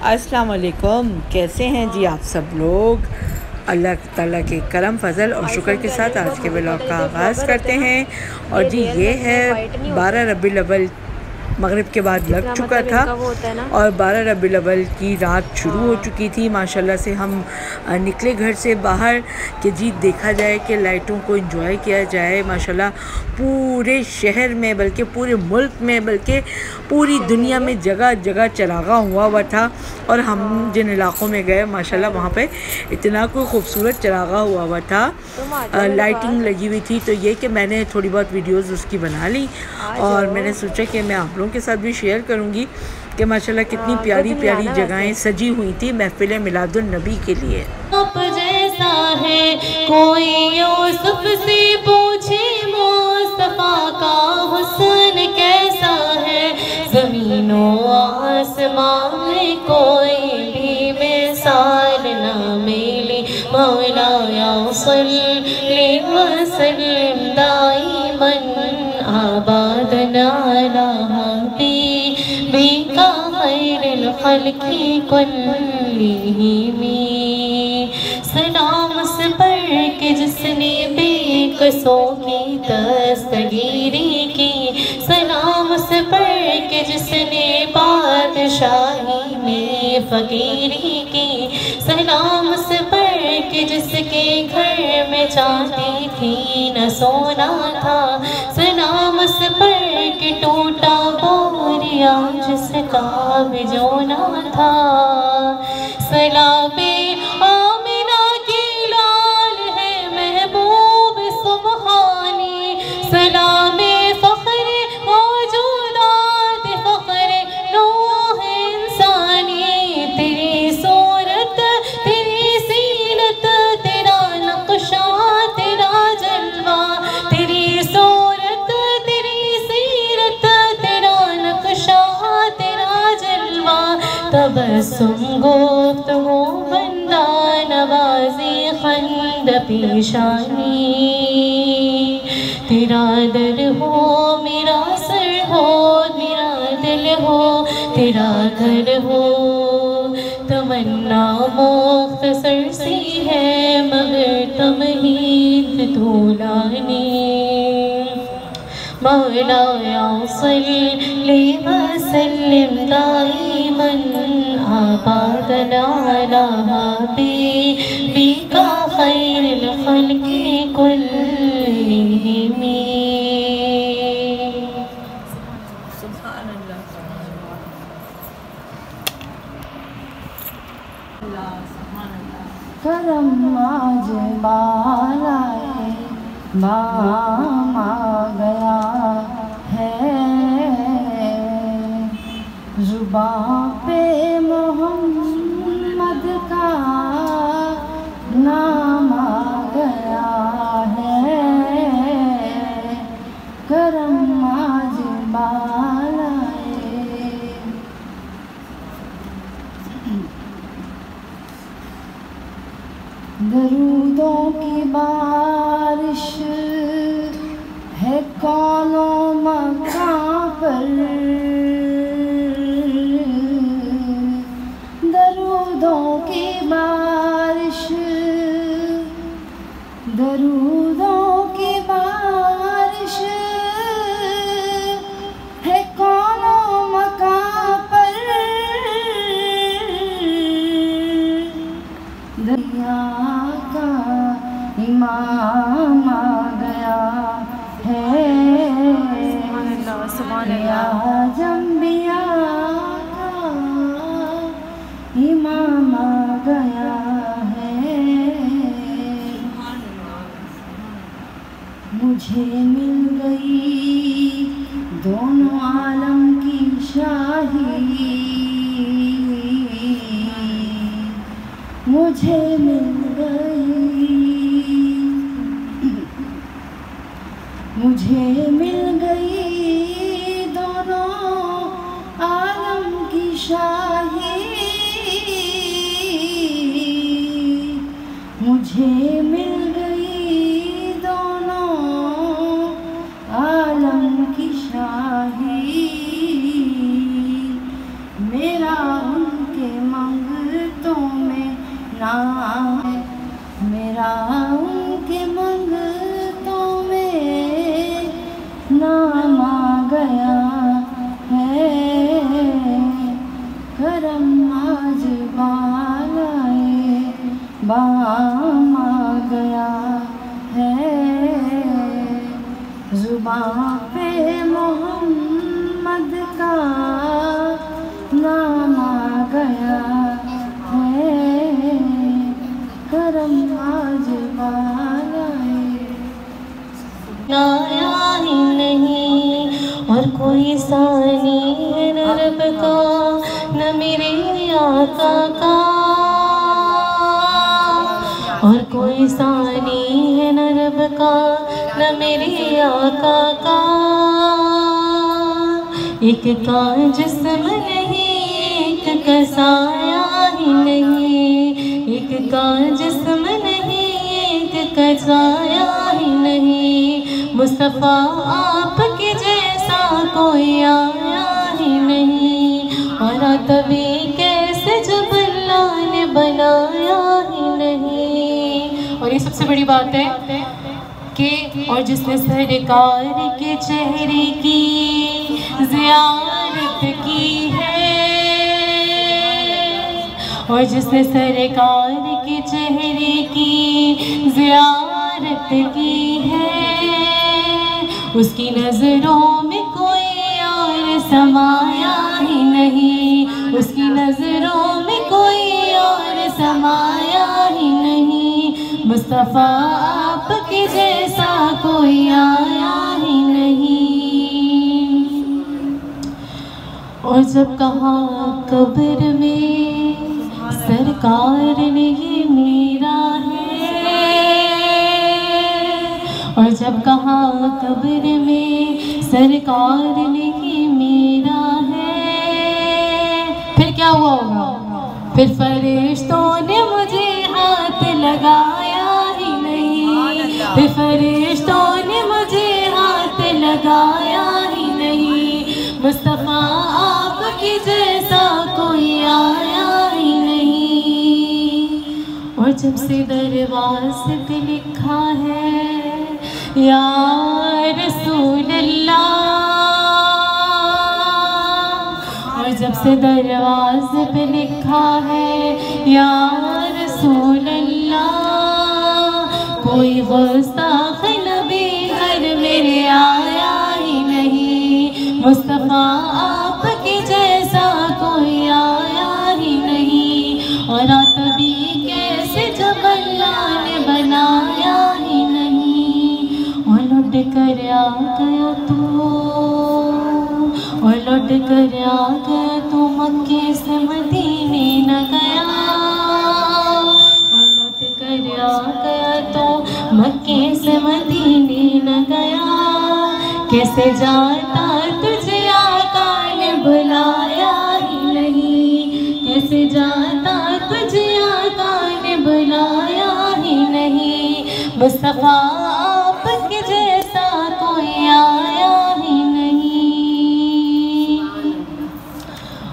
السلام علیکم، کیسے ہیں جی آپ سب لوگ؟ اللہ تعالیٰ کے کرم فضل اور شکر کے ساتھ آج کے ولاگ کا آغاز کرتے ہیں۔ اور جی یہ ہے 12 ربیع الاول، مغرب کے بعد لگ چکا تھا اور 12 ربیع الاول کی رات شروع ہو چکی تھی۔ ماشاءاللہ سے ہم نکلے گھر سے باہر کہ جی دیکھا جائے کہ لائٹوں کو انجوائے کیا جائے۔ ماشاءاللہ پورے شہر میں، بلکہ پورے ملک میں، بلکہ پوری دنیا میں جگہ جگہ چراغاں ہوا تھا، اور ہم جن علاقوں میں گئے ماشاءاللہ وہاں پہ اتنا کوئی خوبصورت چراغاں ہوا تھا، لائٹنگ لگی ہوئی تھی۔ تو یہ کہ میں نے تھوڑی بہت ویڈیوز اس کی بنا لی، اور میں نے سوچا کہ میں آپ لوگوں کے ساتھ بھی شیئر کروں گی کہ ماشاءاللہ کتنی پیاری پیاری جگہیں سجی ہوئی تھی محفل میلاد النبی کے لیے۔ آپ جیسا ہے کوئی یوسف سے پوچھے مصطفیٰ کا حسن کیسا ہے، زمین و آسمان میں کوئی بھی مثال نہ ملی، مولا صلی وسلم دائما ابدا علی حبیبک خیر الخلق کلہم۔ سلام اس پر کہ جس نے بے قصوں کی دستگیری کی، سلام اس پر کہ جس نے بادشاہی میں فقیری کی، سلام اس پر کہ جس کے گھر میں چاندی تھی نہ سونا تھا، سلام اس پر کہ ٹوٹا بوریا جس کا بجونا تھا، سلام آمنہ کی لال ہے محبوب سبحانی، سلام فخر موجودات فخر نوح انسانی، تیری صورت تیری سیرت تیرا نقشہ تیرا جلوہ، تیری صورت تیری سیرت تیرا نقشہ تیرا جلوہ، تبسم گفتگو بندہ نوازی خند پیشانی، تیرا در ہو میرا سر ہو میرا دل ہو تیرا گھر ہو، تمنا مختصر سی ہے مگر تمہید طولانی، مولا صلی وسلم دائما ابدا علی حبیبک خیر الخلق کلہم۔ سبحان اللہ، کرم آج بالائے بام آ گیا ہے، زباں پہ محمد کا نام آ گیا ہے، کرم آج بالائے۔ درودوں کی بارش ہے کون و مکان پر، درودوں کی بارش، درودوں کی بارش ہے کون و مکان پر، دنیا کا امام آ گیا ہے، آج انبیاء کا امام آ گیا ہے، مجھے مل گئی دونوں عالم کی شاہی، مجھے مل گئی، مجھے مل گئی دونوں عالم کی شاہی، مجھے مل گئی دونوں عالم کی شاہی۔ شاہی میرا ان کے منگتوں میں نام ہے، میرا ان کے منگتوں میں نام آ گیا ہے، کرم آج بالائے بام آ گیا ہے، زباں پہ محمد کا نام آ گیا ہے، کرم آج بالائے آیا ہی نہیں اور کوئی ثانی ہے نہ رب کا نہ میرے آقا کا، اور کوئی ثانی ہے نہ رب کا نہ میرے آقا کا، ایک کا جسم نہیں ایک کا سایہ ہی نہیں، ایک کا جسم نہیں ایک کا سایہ ہی نہیں، مصطفیٰ آپ کے جیسا کوئی آیا ہی نہیں، اور تبھی کیسے جب اللہ نے بنایا ہی نہیں۔ اور یہ سب سے بڑی بات ہے کہ اور جس نے سرکار کے چہرے کی زیارت کی ہے، اور جس نے سرکار کے چہرے کی زیارت کی ہے، اس کی نظروں میں کوئی اور سمایا ہی نہیں، اس کی نظروں میں کوئی اور سمایا ہی نہیں، مصطفیٰ آپ کے جیسا کوئی آیا ہی نہیں۔ اور جب کہا قبر میں سرکار نے یہ میرا ہے، اور جب کہا قبر میں سرکار نے یہ میرا ہے، پھر کیا ہوا ہوگا؟ پھر فرشتوں نے مجھے ہاتھ لگایا ہی نہیں، پھر فرشتوں نے مجھے ہاتھ لگایا ہی نہیں، مصطفیٰ آپ کی جیسا کوئی آیا ہی نہیں۔ اور جب سے درواز پہ لکھا ہے یا رسول اللہ، اور جب سے درواز پہ لکھا ہے یا رسول اللہ، کوئی گستاخ نبی گھر میرے آیا ہی نہیں، مصطفیٰ آپ کے جیسا کوئی آیا ہی نہیں، اور تبھی کیسے جب اللہ نے بنایا ہی نہیں، اور لوٹ کر آ گیا تو، اور لوٹ کر آ گیا تو مکے سے مدینے نہ گیا، اور لوٹ کر آ گیا تو مکے سے مدینے نہ گیا، کیسے جاتا تجھے آقا نے بلایا ہی نہیں، کیسے جاتا تجھے آقا نے بلایا ہی نہیں، مصطفیٰ آپ کے جیسا کوئی آیا ہی نہیں۔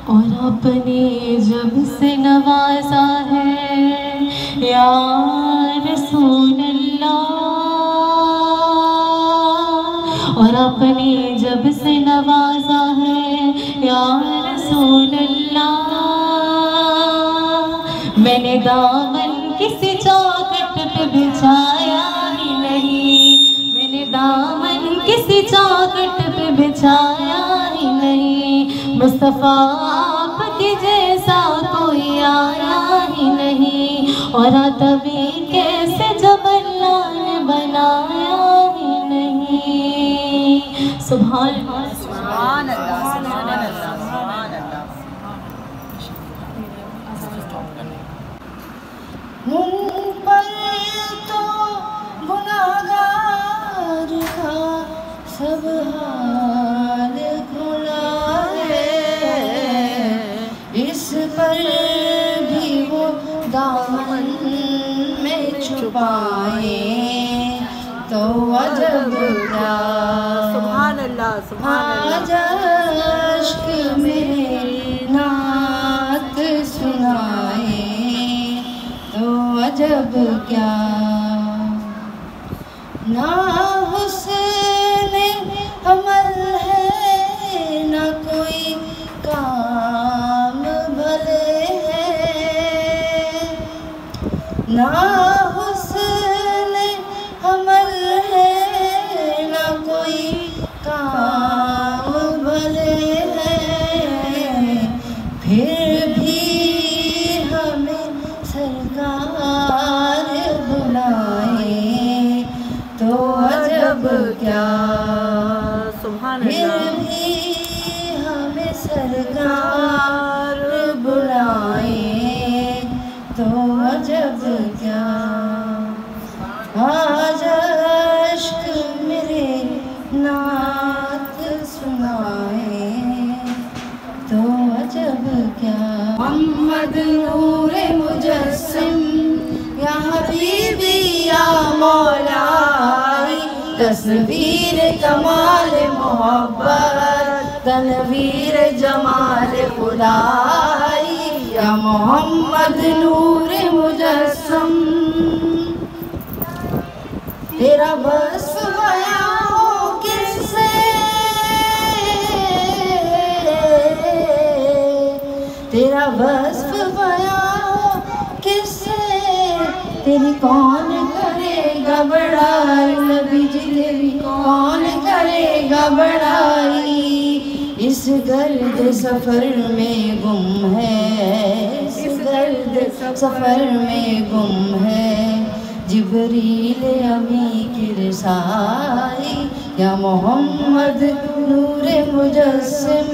اور آپ نے جب سے نوازا ہے یا رسول اللہ، اور آپ نے جب سے نوازا ہے یا رسول اللہ، میں نے دامن کسی چوکھٹ پہ بچھایا ہی نہیں، میں نے دامن کسی چوکھٹ پہ بچھایا ہی نہیں، مصطفیٰ آپ کے جیسا کوئی آیا ہی نہیں، اور تبھی کیسے جب اللہ نے بنایا ہی نہیں۔ سبحان اللہ، سبحان اللہ، سبحان اللہ، سبحان اللہ۔ ان پر تو گناہگار کا سب حال کھلا ہے، اس پر بھی وہ دامن میں چھپائے تو عجب کیا، سبحان اللہ سبحان اللہ. آج عشق میرے نعت سنائے تو عجب کیا، نہ حسن عمل ہے نہ کوئی کام بھلے ہے، نہ حسن عمل ہے نہ کوئی کام بھلے ہے، پھر بھی ہمیں سرکار بلائے تو عجب کیا، سبحان پھر اللہ. بھی ہمیں سرکار بلائے تو عجب کیا، آج عشق میرے نعت سنائے تو عجب کیا، محمد نور مجسم یا حبیبی یا مولائی، تصویر کمال محبت تنویر جمال خدائی، یا محمد نور مجسم تیرا وصف بیان ہو کس سے، تیرا وصف بیان ہو کس سے، تیری کون کرے گا بڑائی، نبی جی تیری کون کرے گا بڑائی، اس گرد سفر میں گم ہے، اس گرد سفر میں گم ہے، جبریل امی کی رسائی، یا محمد نور مجسم،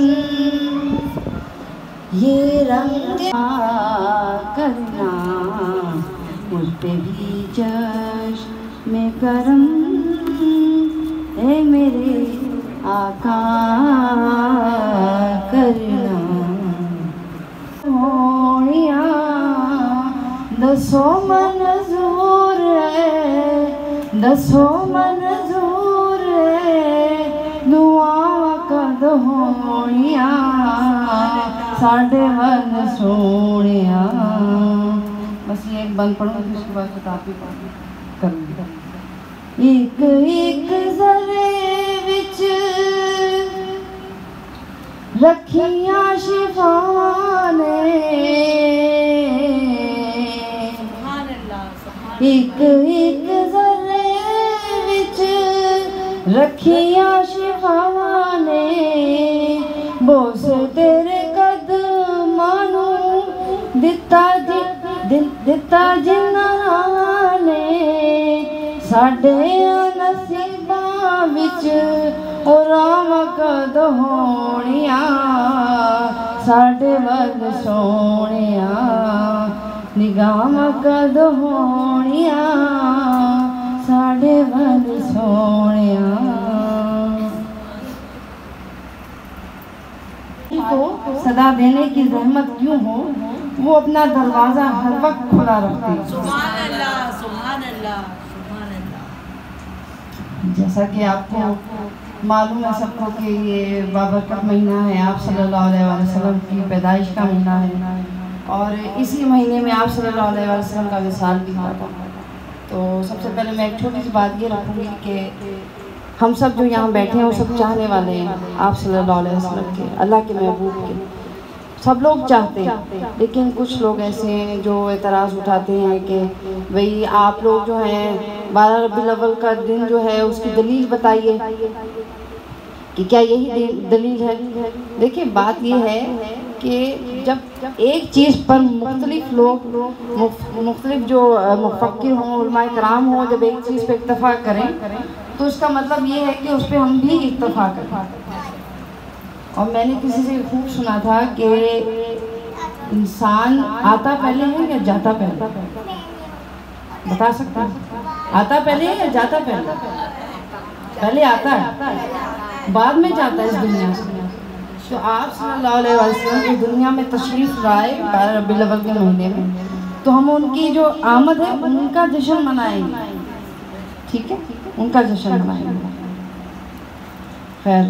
یہ رنگ کرنا مجھ پہ بھی چشم کرم، اے میرے آقا کرنا، ہوڑیاں دسو منظور ہے، دسو منظور ہے، دعا کد ہوڑیاں ساڑھے ون سوڑیاں. بس یہ ایک بند پڑھوں گی، اس کے بعد خطاب بھی کر لوں. ایک ایک ذرے وچ رکھیاں شفا نے، ایک ایک ذرے وچ رکھیاں شفا نے، بوس تیرے قدماں نوں دتا جنہاں نے، ساڈے نصیباں وچ رام کد ہونیاں، ساڈے ول سونیاں نگاہ کد ہونیاں، ساڈے ول سونیاں. کو صدا دینے کی زحمت کیوں ہو، وہ اپنا دروازہ ہر وقت کھلا رکھتے ہیں. سبحان اللہ سبحان اللہ سبحان اللہ. جیسا کہ آپ کو معلوم ہے سب کو کہ یہ بابرکت مہینہ ہے، آپ صلی اللہ علیہ وسلم کی پیدائش کا مہینہ ہے، اور اسی مہینے میں آپ صلی اللہ علیہ وسلم کا وصال بھی ہوا تھا. تو سب سے پہلے میں ایک چھوٹی سی بات یہ رکھوں گی کہ ہم سب جو یہاں بیٹھے ہیں وہ سب چاہنے والے ہیں آپ صلی اللہ علیہ وسلم کے، اللہ کے محبوب کے. سب لوگ چاہتے ہیں، لیکن کچھ لوگ ایسے ہیں جو اعتراض اٹھاتے ہیں کہ بھئی آپ لوگ جو ہیں 12 ربیع الاول کا دن جو ہے اس کی دلیل بتائیے کہ کیا یہی دلیل ہے. دیکھیں بات یہ ہے کہ جب ایک چیز پر مختلف لوگ مختلف جو مفکر ہوں، علماء کرام ہوں، جب ایک چیز پہ اتفاق کریں تو اس کا مطلب یہ ہے کہ اس پہ ہم بھی اتفاق کریں. اور میں نے کسی سے خوب سنا تھا کہ انسان آتا پہلے ہے یا جاتا پہلے؟ بتا سکتے ہیں آتا پہلے ہے یا جاتا پہلے؟ پہلے آتا ہے، بعد میں جاتا ہے اس دنیا سے. تو آپ صلی اللہ علیہ وسلم کی دنیا میں تشریف لائے 12 ربیع الاول کے مہینے میں، تو ہم ان کی جو آمد ہے ان کا جشن منائیں گے. ٹھیک ہے، ان کا جشن منائیں گے. خیر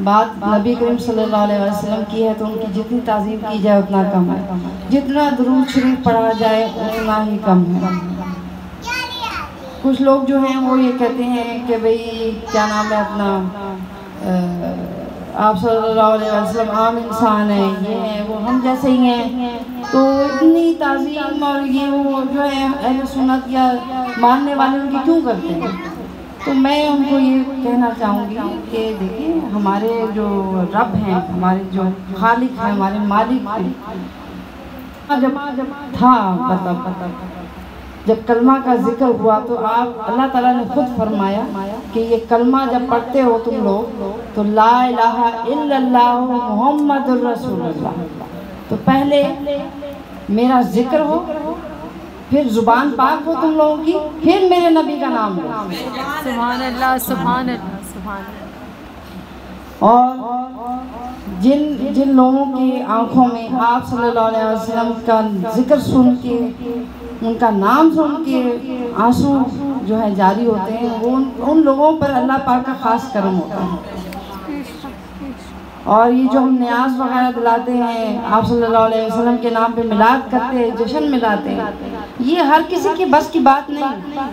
بات نبی کریم صلی اللہ علیہ وسلم کی ہے تو ان کی جتنی تعظیم کی جائے اتنا کم ہے، جتنا درود شریف پڑھا جائے اتنا ہی کم ہے۔ کچھ لوگ جو ہیں وہ یہ کہتے ہیں کہ بھئی کیا نام ہے اپنا آپ صلی اللہ علیہ وسلم عام انسان ہیں، یہ ہیں وہ ہم جیسے ہی ہیں، تو اتنی تعظیم اور یہ وہ جو ہے اہل سنت یا ماننے والے ان کی کیوں کرتے ہیں؟ تو میں ان کو یہ کہنا چاہوں گی کہ دیکھیں ہمارے جو رب ہیں، ہمارے جو خالق ہیں، ہمارے مالک ہیں، جب تھا جب کلمہ کا ذکر ہوا تو آپ اللہ تعالیٰ نے خود فرمایا کہ یہ کلمہ جب پڑھتے ہو تم لوگ تو لا الہ الا اللہ محمد الرسول اللہ، تو پہلے میرا ذکر ہو، پھر زبان پاک ہو تم لوگوں کی، پھر میرے نبی کا نام لو۔ سبحان اللہ سبحان اللہ سبحان اللہ۔ اور جن لوگوں کی آنکھوں میں آپ صلی اللہ علیہ وسلم کا ذکر سن کے، ان کا نام سن کے آنسو جو ہے جاری ہوتے ہیں، وہ ان لوگوں پر اللہ پاک کا خاص کرم ہوتا ہے۔ اور یہ جو ہم نیاز وغیرہ دلاتے ہیں، آپ صلی اللہ علیہ وسلم کے نام پہ میلاد کرتے ہیں، جشن مناتے ہیں، یہ ہر کسی کی بس کی بات نہیں،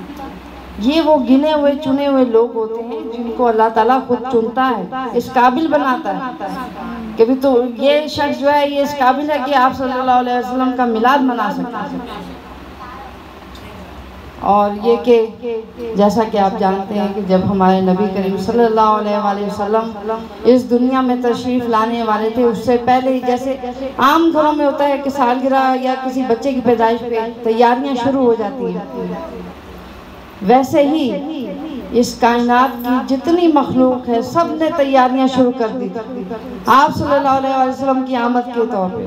یہ وہ گنے ہوئے چنے ہوئے لوگ ہوتے ہیں جن کو اللہ تعالیٰ خود چنتا ہے، اس قابل بناتا ہے کہ بھی تو یہ شخص جو ہے یہ اس قابل ہے کہ آپ صلی اللہ علیہ وسلم کا میلاد منا سکتا ہے۔ اور یہ کہ جیسا کہ آپ جانتے ہیں کہ جب ہمارے نبی کریم صلی اللہ علیہ وآلہ وسلم اس دنیا میں تشریف لانے والے تھے، اس سے پہلے ہی جیسے عام گھروں میں ہوتا ہے کہ سالگرہ یا کسی بچے کی پیدائش پہ تیاریاں شروع ہو جاتی ہیں، ویسے ہی اس کائنات کی جتنی مخلوق ہے سب نے تیاریاں شروع کر دی آپ صلی اللہ علیہ وسلم کی آمد کے طور پہ۔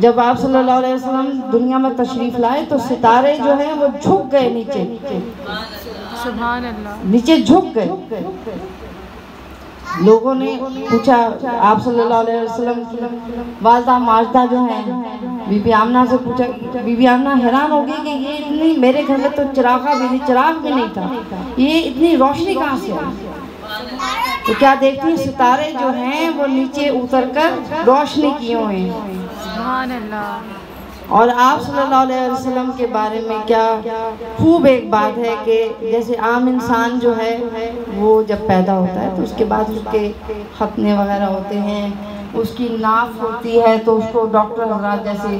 جب آپ صلی اللہ علیہ وسلم دنیا میں تشریف لائے تو ستارے جو ہیں وہ جھک گئے نیچے، سبحان اللہ، نیچے جھک گئے۔ لوگوں نے پوچھا آپ صلی اللہ علیہ وسلم کی والدہ ماجدہ جو ہیں بی بی آمنہ سے پوچھا، بی بی آمنہ حیران ہو گئی کہ یہ اتنی، میرے گھر میں تو چراغ بھی نہیں تھا، یہ اتنی روشنی کہاں سے آئی؟ تو کیا دیکھتی ہیں ستارے جو ہیں وہ نیچے اتر کر روشنی کیے ہوئے ہیں۔ سبحان اللہ۔ اور آپ صلی اللہ علیہ وسلم کے بارے میں کیا خوب ایک بات ہے کہ جیسے عام انسان جو ہے وہ جب پیدا ہوتا ہے تو اس کے بعد اس کے ختنے وغیرہ ہوتے ہیں، اس کی ناف ہوتی ہے تو اس کو ڈاکٹر حضرات جیسے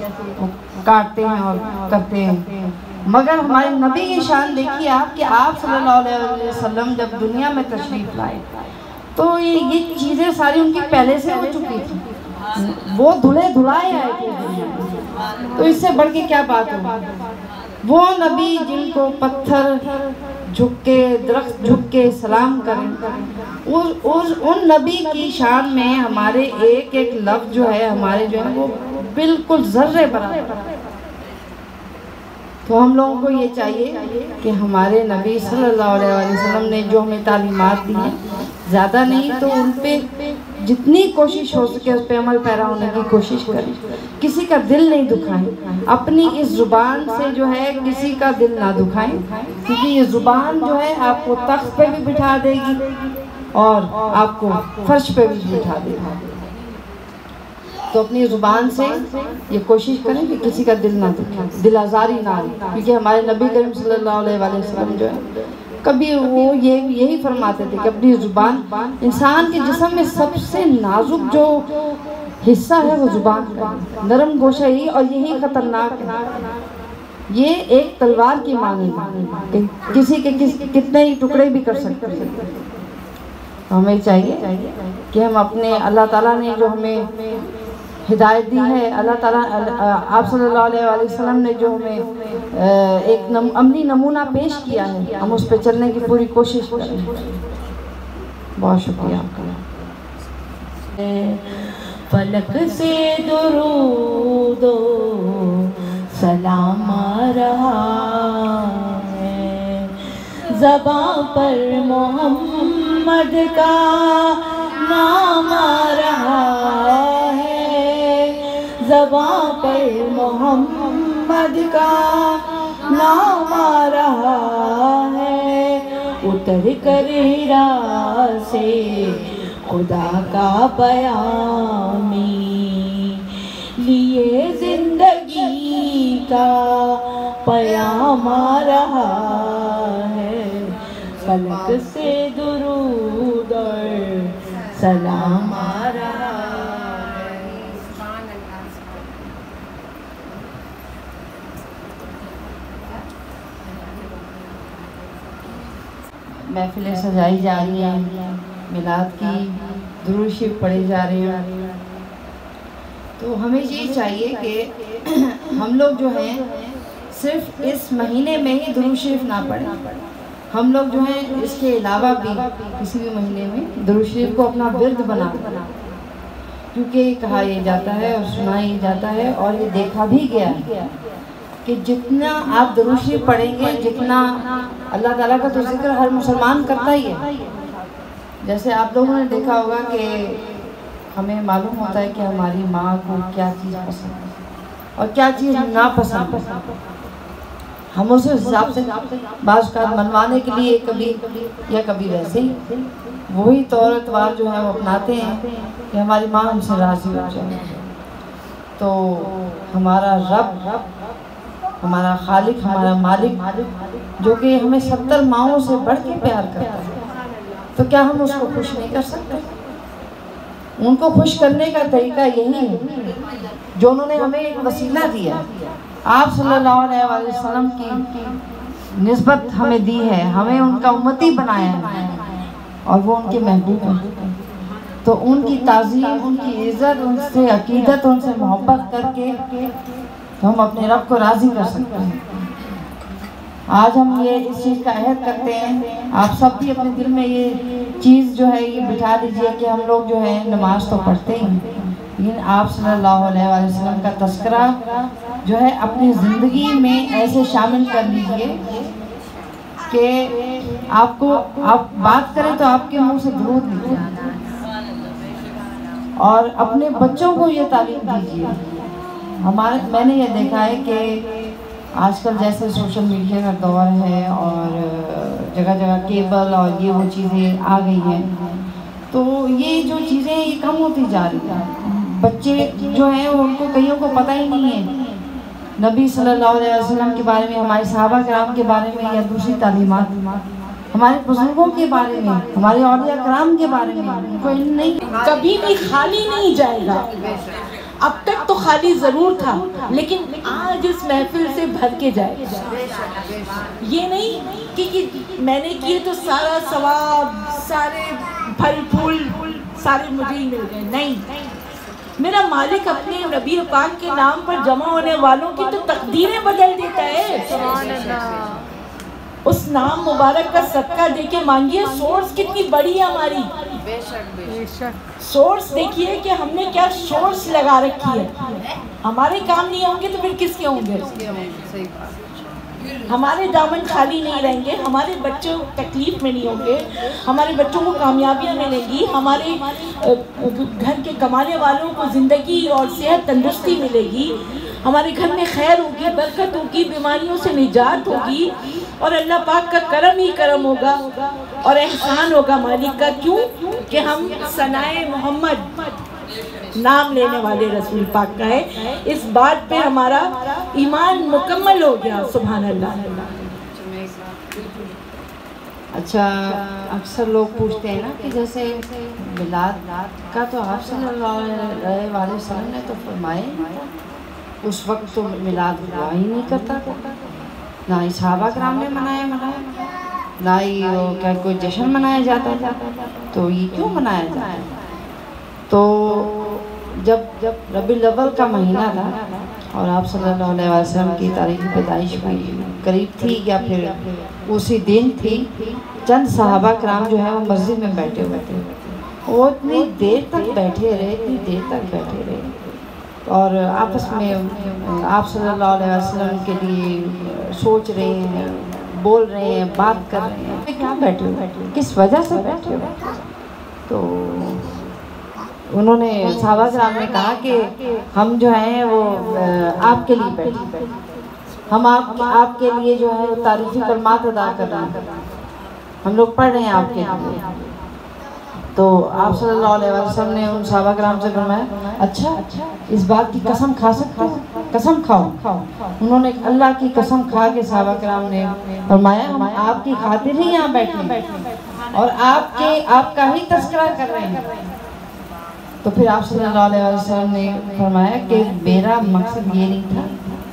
کاٹتے ہیں اور کرتے ہیں، مگر ہمارے نبی کی شان دیکھیے آپ کہ آپ صلی اللہ علیہ وسلم جب دنیا میں تشریف لائے تو یہ چیزیں ساری ان کی پہلے سے ہو چکی تھی، وہ دھلے دھلائے آئے تھے دنیا میں، تو اس سے بڑھ کے کیا بات ہو؟ وہ نبی جن کو پتھر جھک کے، درخت جھک کے سلام کریں، ان نبی کی شان میں ہمارے ایک ایک لفظ جو ہے ہمارے جو ہے وہ بالکل ذرے برابر۔ تو ہم لوگوں کو یہ چاہیے کہ ہمارے نبی صلی اللہ علیہ وسلم نے جو ہمیں تعلیمات دی ہیں، زیادہ نہیں تو ان پہ جتنی کوشش ہو سکے اس پہ عمل پیرا ہونے کی کوشش کریں، کسی کا دل نہیں دکھائیں، اپنی اس زبان سے جو ہے کسی کا دل نہ دکھائیں، کیونکہ یہ زبان جو ہے آپ کو تخت پہ بھی بٹھا دے گی اور آپ کو فرش پہ بھی بٹھا دے گی۔ تو اپنی زبان سے یہ کوشش کریں کہ کسی کا دل نہ دکھائیں، دل آزاری نہ آئے، کیونکہ ہمارے نبی کریم صلی اللہ علیہ وسلم جو ہے کبھی وہ یہی فرماتے تھے کہ اپنی زبان، انسان کے جسم میں سب سے نازک جو حصہ ہے وہ زبان کا، نرم گوشہ ہی، اور یہی خطرناک ہے، یہ ایک تلوار کی مانند ہے، کسی کے کتنے ہی ٹکڑے بھی کر سکتے ہیں۔ ہمیں چاہیے کہ ہم اپنے، اللہ تعالیٰ نے جو ہمیں ہدایت دی ہے، اللہ تعالیٰ آپ صلی اللہ علیہ وآلہ وسلم نے جو ہمیں ایک عملی نمونہ پیش کیا ہے، ہم اس پہ چلنے کی پوری کوشش کریں۔ بہت شکریہ آپ کا۔ فلک سے درود و سلام آ رہا ہے، زباں پر محمد کا نام آ رہا ہے، زباں پر محمد کا نام آ رہا ہے، اتر کر ہرا سے خدا کا پیامی، لیے زندگی کا پیام آ رہا ہے، فلک سے درود اور سلام آ رہا ہے۔ محفلیں سجائی جا رہی ہیں، میلاد کی درود شریف پڑھی جا رہی ہیں، تو ہمیں یہ چاہیے کہ ہم لوگ جو ہیں صرف اس مہینے میں ہی درود شریف نہ پڑھیں، ہم لوگ جو ہیں اس کے علاوہ بھی کسی بھی مہینے میں درود شریف کو اپنا ورد بنا دیں، کیونکہ کہا یہ جاتا ہے اور سنا یہ جاتا ہے اور یہ دیکھا بھی گیا ہے کہ جتنا آپ درود شریف پڑھیں گے، جتنا اللہ تعالیٰ کا تو ذکر ہر مسلمان کرتا ہی ہے۔ جیسے آپ لوگوں نے دیکھا ہوگا کہ ہمیں معلوم ہوتا ہے کہ ہماری ماں کو کیا چیز پسند ہے اور کیا چیز ناپسند ہے، ہم اس حساب سے بعض کا منوانے کے لیے کبھی ویسے ہی وہی طور اتوار جو ہے وہ اپناتے ہیں کہ ہماری ماں ہم سے راضی ہو جائے۔ تو ہمارا رب، ہمارا خالق، ہمارا مالک جو کہ ہمیں 70 ماؤں سے بڑھ کے پیار کرتا ہے، تو کیا ہم اس کو خوش نہیں کر سکتے؟ ان کو خوش کرنے کا طریقہ یہی ہے جو انہوں نے ہمیں ایک وسیلہ دیا، آپ صلی اللہ علیہ وسلم کی نسبت ہمیں دی ہے، ہمیں ان کا امتی بنایا ہے اور وہ ان کے محبوب ہیں، تو ان کی تعظیم، ان کی عزت، ان سے عقیدت، ان سے محبت کر کے ہم اپنے رب کو راضی کر سکتے ہیں۔ آج ہم یہ اس چیز کا عہد کرتے ہیں، آپ سب بھی اپنے دل میں یہ چیز جو ہے یہ بٹھا لیجئے کہ ہم لوگ جو ہے نماز تو پڑھتے ہیں، لیکن آپ صلی اللہ علیہ وسلم کا تذکرہ جو ہے اپنی زندگی میں ایسے شامل کر لیجئے کہ آپ بات کریں تو آپ کے منہ سے درود نکلے، اور اپنے بچوں کو یہ تعلیم دیجئے۔ میں نے یہ دیکھا ہے کہ آج کل جیسے سوشل میڈیا کا دور ہے اور جگہ جگہ کیبل اور یہ وہ چیزیں آ گئی ہیں، تو یہ جو چیزیں یہ کم ہوتی جا رہی ہیں، بچے جو ہیں ان کو کئیوں کو پتہ ہی نہیں ہے نبی صلی اللہ علیہ وسلم کے بارے میں، ہمارے صحابہ کرام کے بارے میں یا دوسری تعلیمات، ہمارے بزرگوں کے بارے میں، ہمارے اولیاء کرام کے بارے میں ان کو علم نہیں۔ کبھی بھی خالی نہیں جائے گا، اب تک تو خالی ضرور تھا لیکن آج اس محفل سے بھر کے جائے گا۔ یہ نہیں کہ میں نے کیے تو سارا ثواب، سارے پھل پھول سارے مجھے ہی مل گئے، نہیں، میرا مالک اپنے نبی پاک کے نام پر جمع ہونے والوں کی تو تقدیریں بدل دیتا ہے۔ اس نام مبارک کا صدقہ دے کے مانگیے، سورس کتنی بڑی ہے ہماری، سورس دیکھیے کہ ہم نے کیا سورس لگا رکھی ہے۔ ہمارے کام نہیں ہوں گے تو پھر کس کے ہوں گے؟ ہمارے دامن خالی نہیں رہیں گے، ہمارے بچوں تکلیف میں نہیں ہوں گے، ہمارے بچوں کو کامیابیاں ملیں گی، ہمارے گھر کے کمانے والوں کو زندگی اور صحت تندرستی ملے گی، ہمارے گھر میں خیر ہوگی، برکت ہوگی، بیماریوں سے نجات ہوگی، اور اللہ پاک کا کرم ہی کرم ہوگا اور احسان ہوگا مالک کا۔ کیوں کہ ہم ثنائے محمد نام لینے والے رسول پاک کا ہے، اس بات پہ ہمارا ایمان مکمل ہو گیا، سبحان اللہ۔ اچھا، اکثر لوگ پوچھتے ہیں نا کہ جیسے میلاد کا تو آپ صلی اللہ علیہ وسلم نے تو فرمایا، اس وقت تو میلاد ہوا ہی نہیں کرتا، نہ ہی صحابہ کرام نے منایا، نہ ہی کوئی جشن منایا جاتا تھا، تو یہ کیوں منایا جاتا ہے؟ تو جب ربیع الاول کا مہینہ تھا اور آپ صلی اللہ علیہ وسلم کی تاریخی پیدائش بھی قریب تھی یا پھر اسی دن تھی، چند صحابہ کرام جو ہے وہ مسجد میں بیٹھے ہوئے تھے، وہ اتنی دیر تک بیٹھے رہے اور آپس میں آپ صلی اللہ علیہ وسلم کے لیے سوچ رہے ہیں، بول رہے ہیں، بات کر رہے ہیں، کیا بیٹھے ہوئے، کس وجہ سے بیٹھے ہوئے؟ تو انہوں نے صحابہ کرام نے کہا کہ ہم جو ہیں وہ آپ کے لیے بیٹھے، ہم آپ کے لیے جو ہے تاریخی کلمات ادا کر رہے ہیں، ہم لوگ پڑھ رہے ہیں آپ کے لیے. تو آپ صلی اللہ علیہ وسلم نے ان صحابہ کرام سے فرمایا اچھا اس بات کی قسم کھا سکتے ہو؟ قسم کھاؤ. انہوں نے اللہ کی قسم کھا کے صحابہ کرام نے فرمایا ہم آپ کی خاطر ہی یہاں بیٹھے اور آپ کا ہی تذکرہ کر رہے ہیں. تو پھر آپ صلی اللہ علیہ وسلم نے فرمایا کہ میرا مقصد یہ نہیں تھا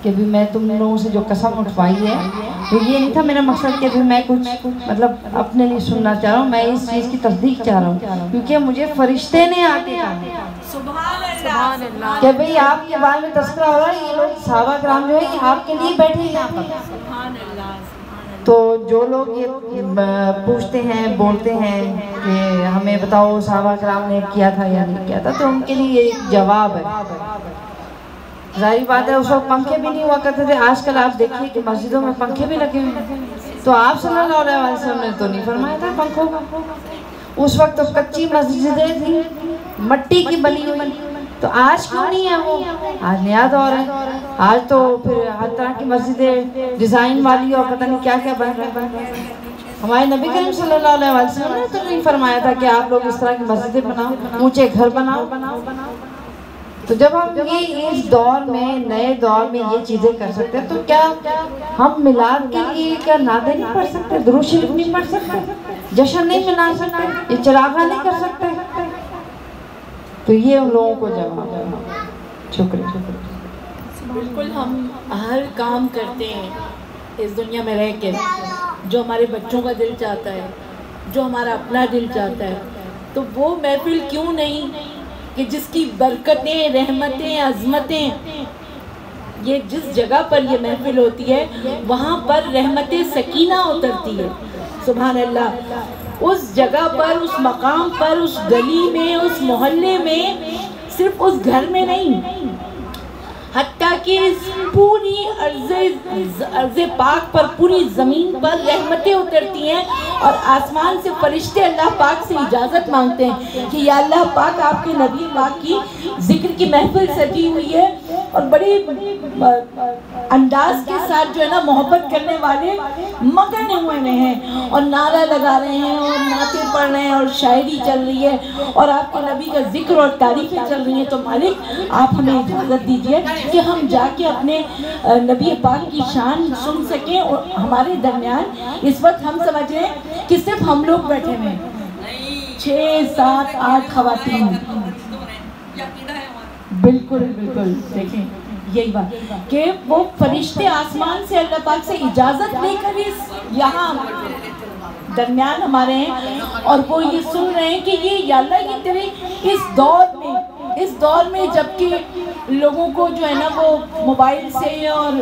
کہ بھی میں تم لوگوں سے جو قسم اٹھوائی ہے تو یہ نہیں تھا میرا مقصد کہ بھی میں کچھ مطلب اپنے لیے سننا چاہ رہا ہوں. میں اس چیز کی تصدیق چاہ رہا ہوں کیونکہ مجھے فرشتے نے آ کے کہا کہ بھئی آپ کے بارے میں تذکرہ ہو رہا ہے, یہ لوگ صحابہ کرام جو ہے یہ آپ کے لیے بیٹھے ہیں یہاں پر. تو جو لوگ یہ پوچھتے ہیں بولتے ہیں کہ ہمیں بتاؤ صحابہ کرام نے کیا تھا یا نہیں کیا تھا, تو ان کے لیے ایک جواب ہے. ظاہری بات ہے اس وقت پنکھے بھی نہیں ہوا کرتے تھے. آج کل آپ دیکھیے کہ مسجدوں میں پنکھے بھی لگے ہوئے ہیں. تو آپ صلی اللہ علیہ وسلم نے تو نہیں فرمایا تھا پنکھوں کا. اس وقت تو کچی مسجدیں تھیں, مٹی کی بنی ہوئی. تو آج کیوں نہیں ہے وہ؟ آج نیا دور ہے. آج تو پھر ہر طرح کی مسجدیں ڈیزائن والی اور پتہ نہیں کیا کیا بن رہا ہے. ہمارے نبی کریم صلی اللہ علیہ وسلم نے تو نہیں فرمایا تھا کہ آپ لوگ اس طرح کی مسجدیں بناؤ, اونچے گھر بناؤ. تو جب ہم یہ اس دور میں نئے دور میں یہ چیزیں کر سکتے ہیں تو کیا ہم میلاد کے لیے کیا نعتیں نہیں پڑھ سکتے, درود شریف نہیں پڑھ سکتے, جشن نہیں منا سکتے, یہ چراغاں نہیں کر سکتے؟ تو یہ ان لوگوں کو جواب ہے. شکریہ. بالکل ہم ہر کام کرتے ہیں اس دنیا میں رہ کے جو ہمارے بچوں کا دل چاہتا ہے, جو ہمارا اپنا دل چاہتا ہے. تو وہ محفل کیوں نہیں کہ جس کی برکتیں, رحمتیں, عظمتیں, یہ جس جگہ پر یہ محفل ہوتی ہے وہاں پر رحمت سکینہ اترتی ہے. سبحان اللہ. اس جگہ پر, اس مقام پر, اس گلی میں, اس محلے میں, صرف اس گھر میں نہیں, حتیٰ کہ اس پوری ارض پاک پر, پوری زمین پر رحمتیں اترتی ہیں اور آسمان سے فرشتے اللہ پاک سے اجازت مانگتے ہیں کہ یا اللہ پاک آپ کے نبی پاک کی ذکر کی محفل سجی ہوئی ہے اور بڑی انداز کے ساتھ جو ہے نا محبت کرنے والے مگن ہوئے ہیں اور نعرہ لگا رہے ہیں اور نعتیں پڑھ رہے ہیں اور شاعری چل رہی ہے اور آپ کے نبی کا ذکر اور تعریفیں چل رہی ہیں. تو مالک آپ ہمیں اجازت دیجیے کہ ہم جا کے اپنے نبی پاک کی شان سن سکیں. اور ہمارے درمیان اس وقت ہم سمجھ رہے ہیں کہ صرف ہم لوگ بیٹھے ہوئے ہیں, 6, 7, 8 خواتین. بالکل بالکل. دیکھیں یہی بات کہ وہ فرشتے آسمان سے اللہ پاک سے اجازت لے کر یہاں درمیان ہمارے ہیں اور وہ یہ سن رہے ہیں کہ یہ یا اللہ یہ تیرے اس دور میں جبکہ لوگوں کو جو ہے نا وہ موبائل سے اور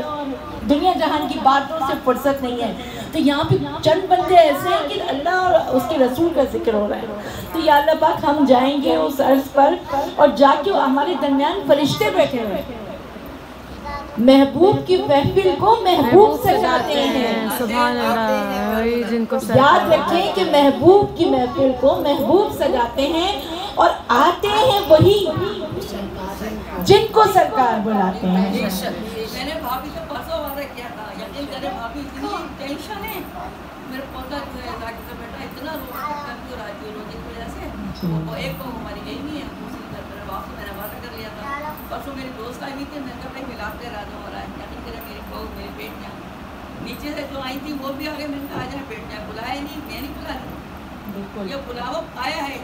دنیا جہان کی باتوں سے فرصت نہیں ہے, تو یہاں پہ چند بندے ایسے ہیں کہ اللہ اور اس کے رسول کا ذکر ہو رہا ہے. تو یا اللہ پاک ہم جائیں گے اس عرض پر اور جا کے ہمارے درمیان فرشتے بیٹھے ہوئے محبوب کی محفل کو محبوب سجاتے ہیں. سبحان اللہ. جن کو یاد رکھیں کہ محبوب کی محفل کو محبوب سجاتے ہیں اور آتے ہیں وہی جن کو سرکار بلاتے ہیں. میں نے بھابھی سے پرسوں وعدہ کیا تھا, یقین کرے بھابھی اتنی ٹینشن ہے, میرے پوتا جو ہے ذاکر کا بیٹا اتنا رو رہا ہے روزے کی وجہ سے, وہ ایک تو ہماری گئی نہیں ہے, دوسری میرے باپ سے میں نے وعدہ کر لیا تھا. پرسوں میری دوست آئی تھی, میں نے کہا بھائی ملاپ کے راجہ ہو رہا ہے, یقین کرے میری بہو میری بیٹیاں نیچے سے جو آئی تھی وہ بھی آگے, میں نے کہا آ جائیں بیٹیاں, بلایا ہی نہیں, میں نہیں بلا رہی, یہ بلاوا آیا ہے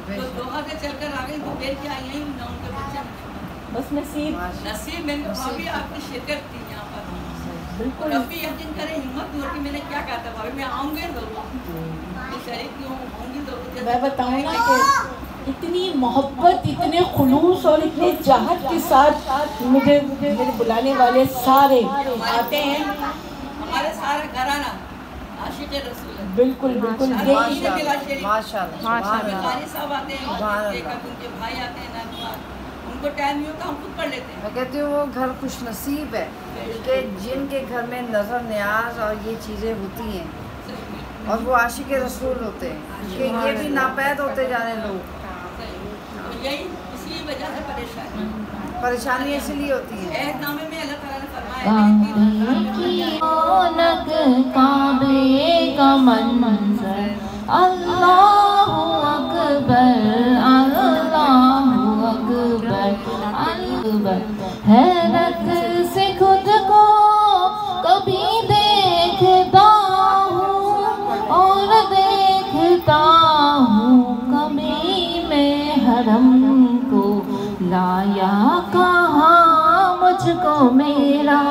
تو دوحہ سے چل کر آ گئی, تو پھر کیا آئی ہیں نہ ان کے بچے بس نصیب میں نے بھابھی آپ کی شرکت کی یہاں پر. بالکل. اب بھی یقین کریں ہمت نہیں ہوتی, میں نے کیا کہا تھا بھابھی میں آؤں گی ضرور, میں شریک کیوں ہوں گی ضرور. میں بتاؤں نا کہ اتنی محبت, اتنے خلوص اور اتنے چاہت کے ساتھ مجھے میرے بلانے والے سارے آتے ہیں. ہمارے سارا گھرانہ عاشق رسول ہے. بالکل بالکل. قاری صاحب آتے ہیں, ایک ان کے بھائی آتے ہیں, ان کو ٹائم نہیں ہوتا, ہم خود پڑھ لیتے ہیں. میں کہتی ہوں وہ گھر خوش نصیب ہے کہ جن کے گھر میں نظر نیاز اور یہ چیزیں ہوتی ہیں اور وہ عاشق رسول ہوتے ہیں کہ یہ بھی ناپید ہوتے جا رہے لوگ. یہی اسی وجہ سے پریشانی اس لیے ہوتی ہے. عہد نامے میں اللہ تعالیٰ نے فرمایا کعبے کا منظر اللہ اکبر اللہ اکبر اکبر۔ حیرت سے خود کو کبھی دیکھتا ہوں اور دیکھتا ہوں کبھی میں حرم کو، لایا کہاں مجھ کو میرا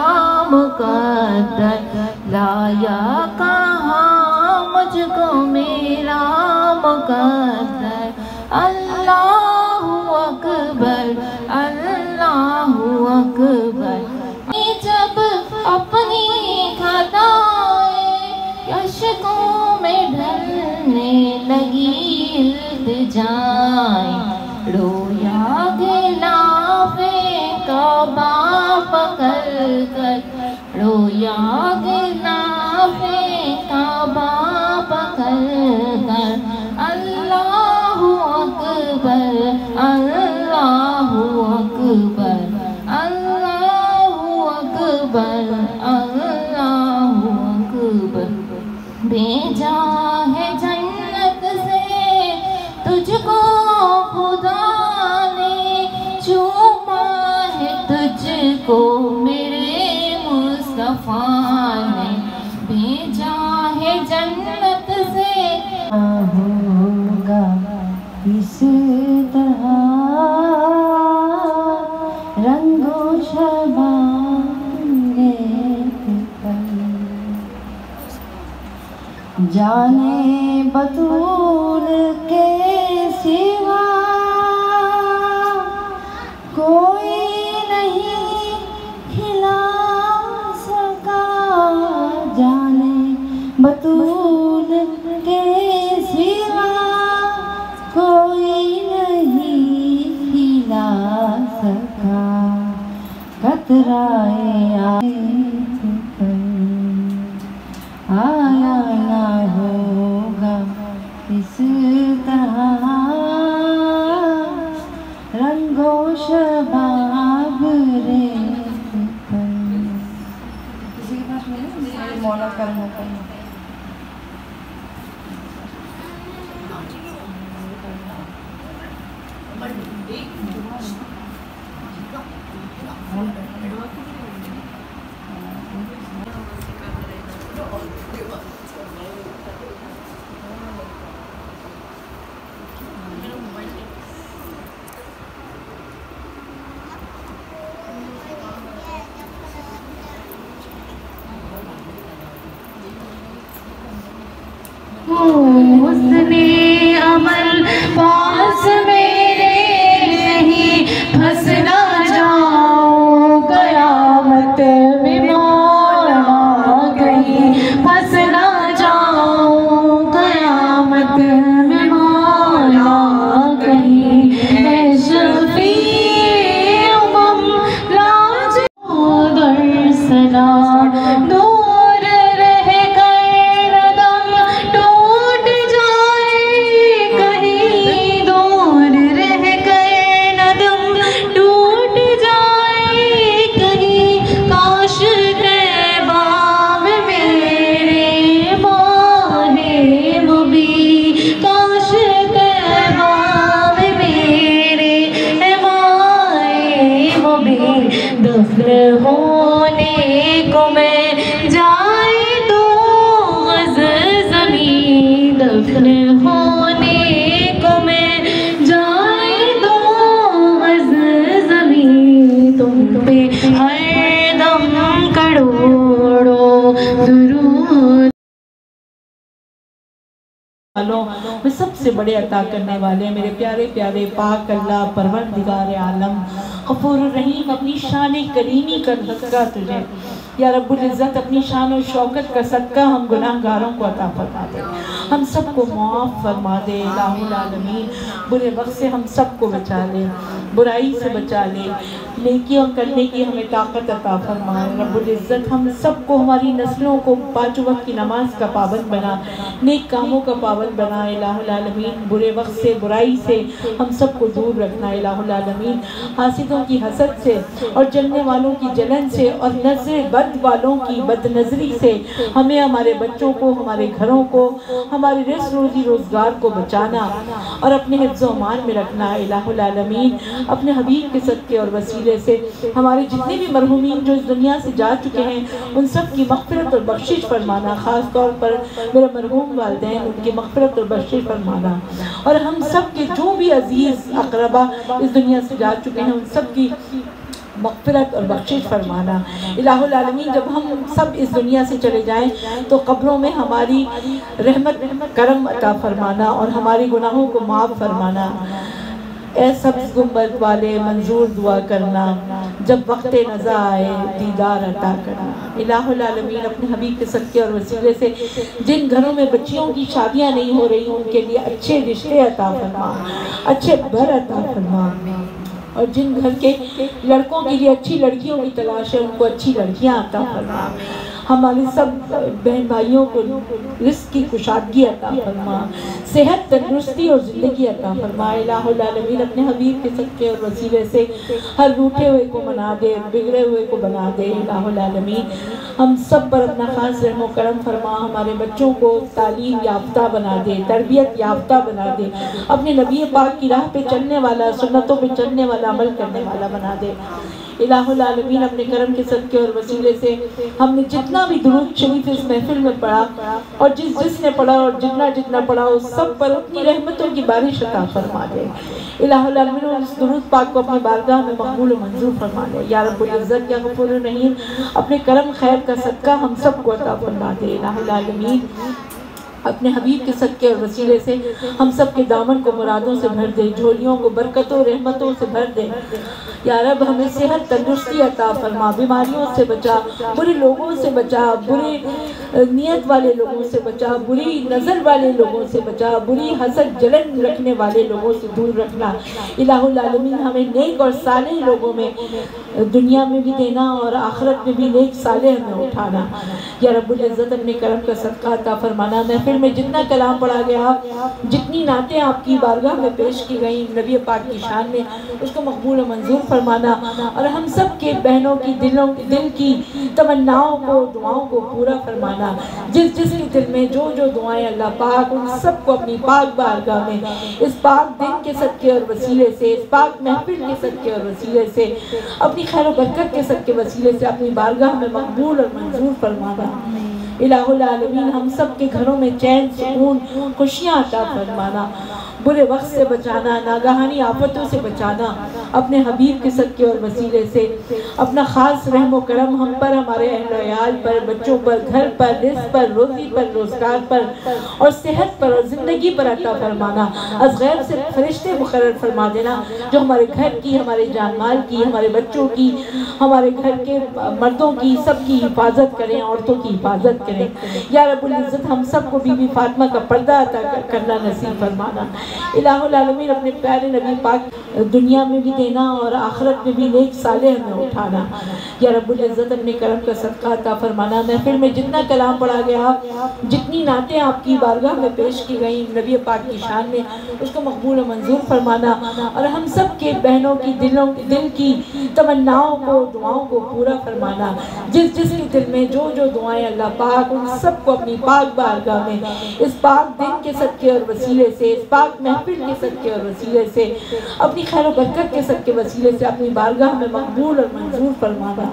مقدر، لایا کہاں مجھ کو میرا مقدر۔ اللہ اکبر اللہ اکبر۔ جب اپنی خطائیں اشکوں میں ڈھلنے لگی التجائیں، رویا غلاف کعبہ پکڑ کر، رویا غلاف کعبہ پکڑ کر۔ اللہ اکبر اللہ اکبر اللہ اکبر اللہ اکبر۔ بھیجا ہے جنت سے تجھ کو خدا نے، چوما ہے تجھ کو میرے مصطفیٰ نے، بھیجا ہے جنت سے۔ ہوگا اس طرح رنگ و شباب ریت پر، جانے بطول کے سوا کوئی نہیں کھلا سکا، جانے بطول کے سوا کوئی نہیں کھلا سکا، قطرائے آیت پر آیا نہ ہوگا اس طرح رنگ و شباب ریت پر۔ کسی کے پاس میں مولا کرنا کرنا حسن عمل پاس میرے نہیں پھنسنا جاؤ، قیامت میں مولا کہیں پھنسنا جاؤ، قیامت میں مولا کہیں۔ اے شفیع غم لاج در سلام، دور رہ کر دم ٹوٹ جائے کہیں، دور رہ کر دم ٹوٹ جائے کہیں، کاش طیبہ میں میرے ماہ مبین، کاش طیبہ میں میرے ماہ مبین، دفن ہونے کو میں جائے دو غز زمین، دفن ہونے کو میں جائے دو غز زمین، تم پہ ہر دم کروڑوں درود۔ میں سب سے بڑے عطا کرنے والے ہیں میرے پیارے پیارے پاک اللہ پروردگار عالم غفور الرحیم، اپنی شان کریمی کا صدقہ تجھے یا رب العزت، اپنی شان و شوکت کا صدقہ ہم گناہ گاروں کو عطا فرما دے، ہم سب کو معاف فرما دے الہ العالمین، برے وقت سے ہم سب کو بچا لے، برائی سے بچا لے، نیکیوں کرنے کی ہمیں طاقت عطا فرمائے رب العزت، ہم سب کو ہماری نسلوں کو پانچ وقت کی نماز کا پابند بنا، نیک کاموں کا پابند بنا الہ العالمین، برے وقت سے برائی سے ہم سب کو دور رکھنا الہ العالمین، حاسدوں کی حسد سے اور جلنے والوں کی جلن سے اور نظر بد مرد والوں کی بد نظری سے ہمیں، ہمارے بچوں کو، ہمارے گھروں کو، ہماری رزق روزی روزگار کو بچانا اور اپنے حفظ و امان میں رکھنا۔ الہ العالمین اپنے حبیب کے صدقے اور وسیلے سے ہمارے جتنے بھی مرحومین جو اس دنیا سے جا چکے ہیں ان سب کی مغفرت اور بخشش فرمانا، خاص طور پر میرے مرحوم والدین، ان کی مغفرت اور بخشش فرمانا، اور ہم سب کے جو بھی عزیز اقربا اس دنیا سے جا چکے ہیں ان سب کی مغفرت اور بخشش فرمانا۔ الہ العالمین جب ہم سب اس دنیا سے چلے جائیں تو قبروں میں ہماری رحمت کرم عطا فرمانا اور ہماری گناہوں کو معاف فرمانا۔ اے سبز گنبد والے منظور دعا کرنا، جب وقت نزا آئے دیدار عطا کرنا۔ الہ العالمین اپنے حبیب کے صدقے اور وسیلے سے جن گھروں میں بچیوں کی شادیاں نہیں ہو رہی ان کے لیے اچھے رشتے عطا فرما، اچھے گھر عطا فرما، اور جن گھر کے لڑکوں کے لیے اچھی لڑکیوں کی تلاش ہے ان کو اچھی لڑکیاں عطا فرما۔ ہمارے سب بہن بھائیوں کو رزق کی کشادگی عطا فرما، صحت تندرستی اور زندگی عطا فرما۔ الہ العالمین اپنے حبیب کے صدقے اور وسیلے سے ہر روٹھے ہوئے کو منا دے، بگڑے ہوئے کو بنا دے۔ الہ العالمین ہم سب پر اپنا خاص رحم و کرم فرما، ہمارے بچوں کو تعلیم یافتہ بنا دے، تربیت یافتہ بنا دے، اپنے نبی پاک کی راہ پہ چلنے والا، سنتوں پہ چلنے والا، عمل کرنے والا بنا دے۔ الہ العالمین اپنے کرم کے صدقے اور وسیلے سے ہم نے جتنا بھی درود شریف اس محفل میں پڑھا اور جس نے پڑھا اور جتنا پڑھا اس سب پر اپنی رحمتوں کی بارش عطا فرما دے۔ الہ العالمین اس درود پاک کو اپنی بارگاہ میں مقبول و منظور فرما دے۔ یا رب العزت یا غفور الرحیم اپنے کرم خیر کا صدقہ ہم سب کو عطا فرما دے۔ الہ العالمین اپنے حبیب کے صدقے اور وسیلے سے ہم سب کے دامن کو مرادوں سے بھر دے، جھولیوں کو برکتوں رحمتوں سے بھر دے۔ یا رب ہمیں صحت تندرستی عطا فرما، بیماریوں سے بچا، برے لوگوں سے بچا، برے نیت والے لوگوں سے بچا، بری نظر والے لوگوں سے بچا، بری حسد جلن رکھنے والے لوگوں سے دور رکھنا۔ الہ العالمین ہمیں نیک اور صالح لوگوں میں دنیا میں بھی دینا اور آخرت میں بھی نیک صالح ہمیں اٹھانا۔ یا رب العزت اپنے کرم کا صدقہ عطا فرمانا۔ محفل میں جتنا کلام پڑھا گیا، جتنی نعتیں آپ کی بارگاہ میں پیش کی گئیں نبی پاک کی شان میں، اس کو مقبول و منظور فرمانا، اور ہم سب کے بہنوں کی دل کی تمناؤں کو، دعاؤں کو پورا فرمانا۔ جس کے دل میں جو دعائیں اللہ پاک ان سب کو اپنی پاک بارگاہ میں اس پاک دن کے صدقے اور وسیلے سے، اس پاک محفل کے صدقے اور وسیلے سے، اپنی خیر و برکت کے صدقے وسیلے سے اپنی بارگاہ میں مقبول اور منظور فرمانا۔ الہ العالمین ہم سب کے گھروں میں چین، سکون، خوشیاں عطا فرمانا، برے وقت سے بچانا، ناگہانی آفتوں سے بچانا، اپنے حبیب کے صدقے اور وسیلے سے اپنا خاص رحم و کرم ہم پر، ہمارے اہل و عیال پر، بچوں پر، گھر پر، رزق پر، روزی پر، روزگار پر اور صحت پر اور زندگی پر عطا فرمانا۔ از غیب سے فرشتے مقرر فرما دینا جو ہمارے گھر کی، ہمارے جان مال کی، ہمارے بچوں کی، ہمارے گھر کے مردوں کی، سب کی حفاظت کریں، عورتوں کی حفاظت کریں۔ یا رب العزت ہم سب کو بی بی فاطمہ کا پردہ عطا کرنا نصیب فرمانا۔ الہ العالمین اپنے پیارے نبی پاک دنیا میں بھی دینا اور آخرت میں بھی نیک صالح ہمیں اٹھانا۔ یا رب العزت اپنے کرم کا صدقہ عطا فرمانا۔ محفل میں جتنا کلام پڑھا گیا، جتنی نعتیں آپ کی بارگاہ میں پیش کی گئیں نبی پاک کی شان میں، اس کو مقبول و منظور فرمانا، اور ہم سب کے بہنوں کی دل کی تمناؤں کو، دعاؤں کو پورا فرمانا۔ جس کے دل میں جو دعائیں اللہ پاک ان سب کو اپنی پاک بارگاہ میں اس پاک دن کے صدقے اور وسیلے سے، اس پاک محفل کے صدقے اور وسیلے سے، اپنی خیر و برکت کے صدقے وسیلے سے اپنی بارگاہ میں مقبول اور منظور فرمانا۔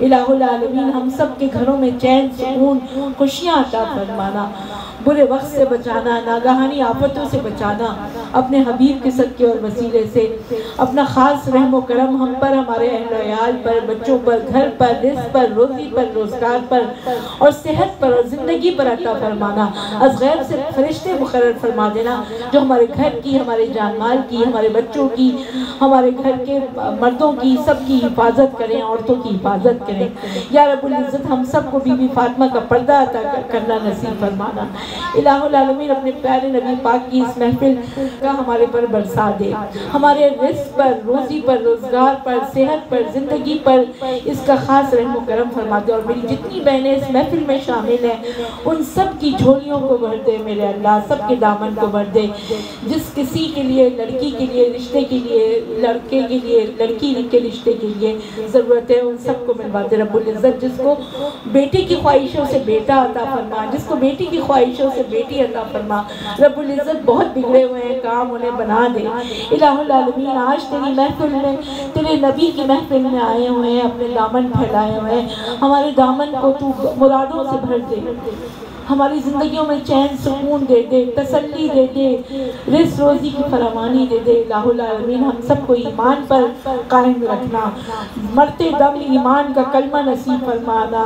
الہ العالمین ہم سب کے گھروں میں چین، سکون، خوشیاں عطا فرمانا، برے وقت سے بچانا، ناگہانی آفتوں سے بچانا، اپنے حبیب کے صدقے اور وسیلے سے اپنا خاص رحم و کرم ہم پر، ہمارے اہل و عیال پر، بچوں پر، گھر پر، رزق پر، روزی پر، روزگار پر اور صحت پر اور زندگی پر عطا فرمانا۔ از غیب سے فرشتے مقرر فرما دینا جو ہمارے گھر کی، ہمارے جان مال کی، ہمارے بچوں کی، ہمارے گھر کے مردوں کی، سب کی حفاظت کریں، عورتوں کی حفاظت کریں۔ یا رب العزت ہم سب کو بی بی فاطمہ کا پردہ عطا کرنا نصیب فرمانا۔ الہ العالمین اپنے پیارے نبی پاک کی اس محفل کا ہمارے پر برسا دے، ہمارے رزق پر، روزی پر، روزگار پر، صحت پر، زندگی پر اس کا خاص رحم و کرم فرما دے، اور میری جتنی بہنیں اس محفل میں شامل ہیں ان سب کی جھولیوں کو بھر دے میرے اللہ، سب کے دامن کو بھر دے۔ جس کسی کے لیے، لڑکی کے لیے رشتے کے لیے، لڑکے کے لیے لڑکی کے رشتے کے لیے ضرورت ہے ان سب کو ملوا دے رب العزت۔ جس کو بیٹے کی خواہشوں سے بیٹا عطا فرما، جس کو بیٹی کی خواہشوں سے بیٹی عطا فرما رب العزت۔ بہت بگڑے ہوئے ہیں کام، انہیں بنا دے الہ العالمین۔ آج تیری محفل میں، تیرے نبی کی محفل میں آئے ہوئے ہیں، اپنے دامن پھیلائے ہوئے ہیں، ہمارے دامن کو تو مرادوں سے بھر دے، ہماری زندگیوں میں چین سکون دے دے، تسلی دے دے، رزق روزی کی فراوانی دے دے الہ العالمین۔ ہم سب کو ایمان پر قائم رکھنا، مرتے دم ایمان کا کلمہ نصیب فرمانا،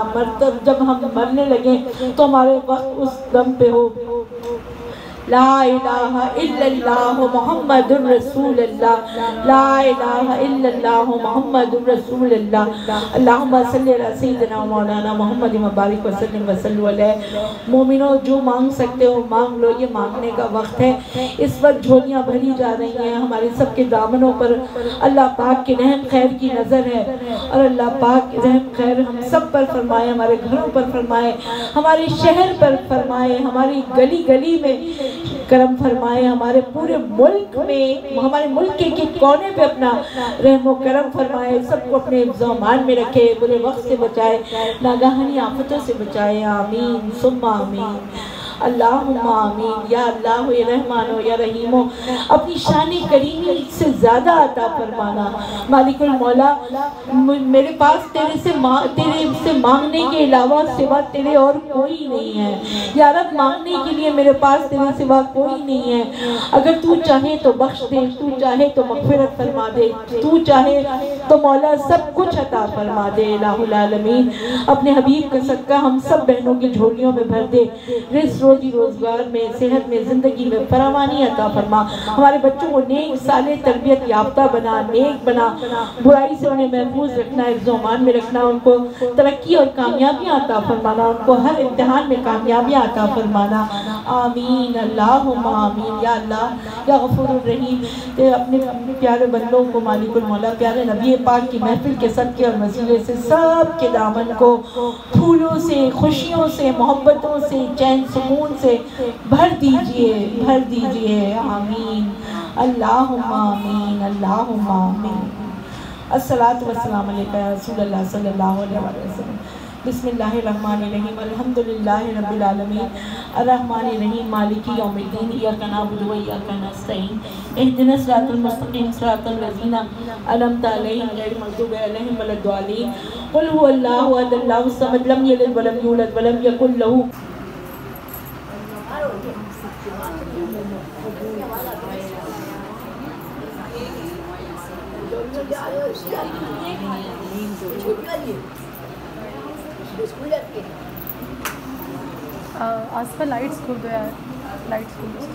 جب ہم مرنے لگیں تو ہمارے وقت اس دم پہ ہو لا الہ الا اللہ محمد الرسول اللہ، لا الہ الا اللہ محمد الرسول اللہ۔ اللہم صلی علی سیدنا مولانا محمد مبارک وسلم وسلم علیہ۔ مومنوں جو مانگ سکتے ہو مانگ لو، یہ مانگنے کا وقت ہے۔ اس وقت جھولیاں بھری جا رہی ہیں، ہمارے سب کے دامنوں پر اللہ پاک کے رحم خیر کی نظر ہے، اور اللہ پاک رحم خیر ہم سب پر فرمائے، ہمارے گھروں پر فرمائے، ہمارے شہر پر فرمائے، ہماری گلی گلی میں کرم فرمائے، ہمارے پورے ملک میں، ہمارے ملک کے کونے پہ اپنا رحم و کرم فرمائے، سب کو اپنے حفظ و امان میں رکھے، برے وقت سے بچائے، ناگہانی آفتوں سے بچائے، آمین ثم آمین اللہم آمین۔ یا اللہ یا رحمان یا رحیم، اپنی شان کریمی سے زیادہ عطا فرمانا مالک المولا۔ میرے پاس تیرے سے مانگنے کے علاوہ سوا تیرے اور کوئی نہیں ہے یا رب، مانگنے کے لیے میرے پاس تیرے سوا کوئی نہیں ہے۔ اگر تو چاہے تو بخش دے، تو چاہے تو مغفرت فرما دے، تو چاہے تو مولا سب کچھ عطا فرما دے الہ العالمین۔ اپنے حبیب کا صدقہ ہم سب بہنوں کی جھولیوں میں بھر دے، رزق روزی روزگار میں، صحت میں، زندگی میں فراوانی عطا فرما۔ ہمارے بچوں کو نیک صالح تربیت یافتہ بنا، نیک بنا، برائی سے انہیں محفوظ رکھنا، حفظ و امان میں رکھنا، ان کو ترقی اور کامیابیاں عطا فرمانا، ان کو ہر امتحان میں کامیابیاں عطا فرمانا، آمین اللہم آمین۔ یا اللہ یا غفور الرحیم، اپنے پیارے بندوں کو مالک المولا پیارے نبی پاک کی محفل کے صدقے اور وسیلے سے سب کے دامن کو پھولوں سے، خوشیوں سے، محبتوں سے، چین سکون سے بھر دیجئے، بھر دیجئے، آمین اللہم آمین اللہم آمین۔ الصلاۃ والسلام علیکہ یا رسول اللہ صلی اللہ علیہ وسلم۔ بسم اللہ الرحمن الرحیم، الحمدللہ رب العالمین، الرحمن الرحیم، مالک یوم الدین، ایاک نعبد و ایاک نستعین، اہدنا الصراط المستقیم، صراط الذین انعمت علیہم غیر المغضوب علیہم ولا الضالین۔ قل هو اللہ احد اللہ الصمد، لم یلد ولم یولد ولم یکن لہ آج پر لائٹس کھول دو یار، لائٹس کھول دو۔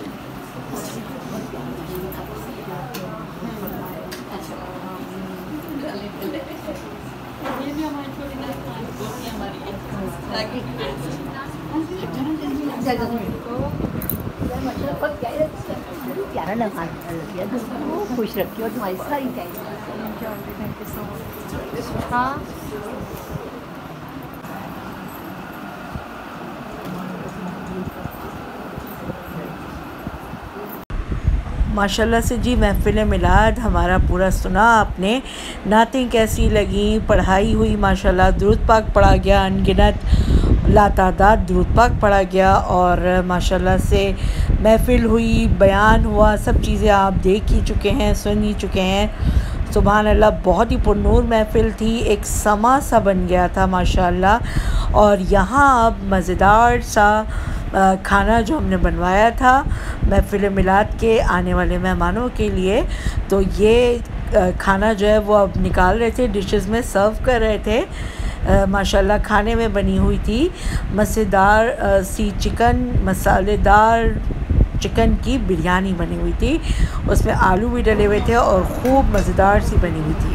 یہ بھی ہماری چھوٹی دوستی ہماری پیارا لگا خوش رکھی اور تمہاری ساری ہاں ماشاءاللہ سے جی محفل میلاد ہمارا پورا سنا آپ نے، نعتیں کیسی لگیں، پڑھائی ہوئی ماشاءاللہ، درود پاک پڑھا گیا، ان گنت لاتعداد درود پاک پڑھا گیا، اور ماشاءاللہ سے محفل ہوئی، بیان ہوا، سب چیزیں آپ دیکھ ہی چکے ہیں، سن ہی چکے ہیں۔ سبحان اللہ، بہت ہی پرنور محفل تھی، ایک سما سا بن گیا تھا ماشاءاللہ۔ اور یہاں اب مزیدار سا کھانا جو ہم نے بنوایا تھا محفل میلاد کے آنے والے مہمانوں کے لیے، تو یہ کھانا جو ہے وہ اب نکال رہے تھے، ڈشز میں سرو کر رہے تھے۔ ماشاءاللہ کھانے میں بنی ہوئی تھی مزیدار سی چکن، مسالے دار چکن کی بریانی بنی ہوئی تھی، اس میں آلو بھی ڈلے ہوئے تھے اور خوب مزیدار سی بنی ہوئی تھی۔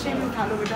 میں اٹھا لو بیٹا۔